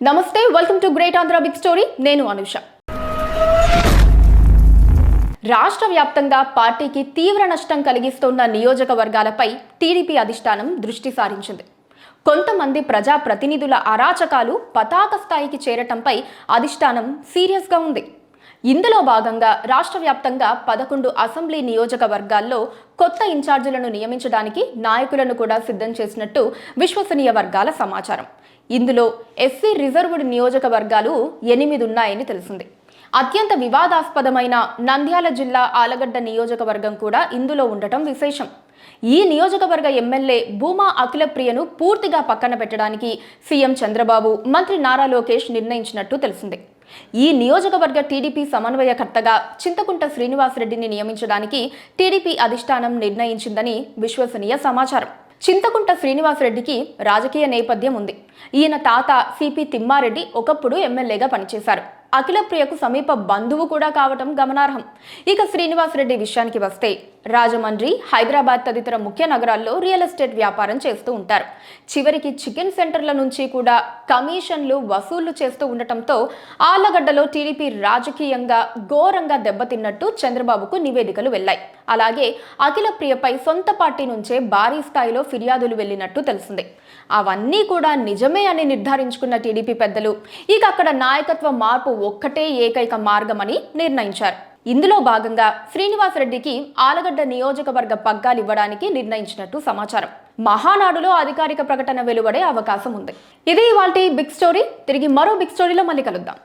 నమస్తే, welcome to great Andhra big story. నేను అనుష. రాష్ట్ర వ్యాప్తంగా పార్టీకి తీవ్ర నష్టం కలిగిస్తున్న నియోజకవర్గాలపై టీడీపీ అధిష్టానం దృష్టి సారించింది. కొంతమంది ప్రజా ప్రతినిధుల అరాచకాలు పతాక స్థాయికి చేరటంపై అధిష్టానం సీరియస్గా ఉంది. ఇందులో భాగంగా రాష్ట్ర వ్యాప్తంగా 11 అసెంబ్లీ నియోజకవర్గాల్లో కొత్త ఇన్ఛార్జీలను నియమించడానికి నాయకులను కూడా సిద్ధం చేసినట్టు విశ్వసనీయ వర్గాల సమాచారం. ఇందులో ఎస్సీ రిజర్వ్డ్ నియోజకవర్గాలు 8 ఉన్నాయని తెలిసింది. అత్యంత వివాదాస్పదమైన నంద్యాల జిల్లా ఆలగడ్డ నియోజకవర్గం కూడా ఇందులో ఉండటం విశేషం. ఈ నియోజకవర్గ ఎమ్మెల్యే భూమా అఖిలప్రియను పూర్తిగా పక్కన పెట్టడానికి సీఎం చంద్రబాబు, మంత్రి నారా లోకేష్ నిర్ణయించినట్టు తెలిసింది. ఈ నియోజకవర్గ టీడీపీ సమన్వయకర్తగా చింతకుంట శ్రీనివాసరెడ్డిని నియమించడానికి టీడీపీ అధిష్టానం నిర్ణయించిందని విశ్వసనీయ సమాచారం. చింతకుంట శ్రీనివాసరెడ్డికి రాజకీయ నేపథ్యం ఉంది. ఈయన తాత సిపి తిమ్మారెడ్డి ఒకప్పుడు ఎమ్మెల్యేగా పనిచేశారు. అఖిలప్రియకు సమీప బంధువు కూడా కావటం గమనార్హం. ఇక శ్రీనివాసరెడ్డి విషయానికి వస్తే రాజమండ్రి, హైదరాబాద్ తదితర ముఖ్య నగరాల్లో రియల్ ఎస్టేట్ వ్యాపారం చేస్తూ ఉంటారు. చివరికి చికెన్ సెంటర్ల నుంచి కూడా కమిషన్లు వసూళ్లు చేస్తూ ఉండటంతో ఆళ్లగడ్డలో టీడీపీ రాజకీయంగా ఘోరంగా దెబ్బతిన్నట్టు చంద్రబాబుకు నివేదికలు వెళ్లాయి. అలాగే అఖిలప్రియపై సొంత పార్టీ నుంచే భారీ స్థాయిలో ఫిర్యాదులు వెళ్లినట్టు తెలిసింది. అవన్నీ కూడా నిజమే అని నిర్ధారించుకున్న టీడీపీ పెద్దలు ఇక అక్కడ నాయకత్వ మార్పు ఒక్కటే ఏకైక మార్గమని నిర్ణయించారు. ఇందులో భాగంగా శ్రీనివాసరెడ్డికి ఆలగడ్డ నియోజకవర్గ పగ్గాలు ఇవ్వడానికి నిర్ణయించినట్టు సమాచారం. మహానాడులో అధికారిక ప్రకటన వెలువడే అవకాశం ఉంది. ఇది ఇవాల్టి బిగ్ స్టోరీ. తిరిగి మరో బిగ్ స్టోరీలో మళ్ళీ కలుద్దాం.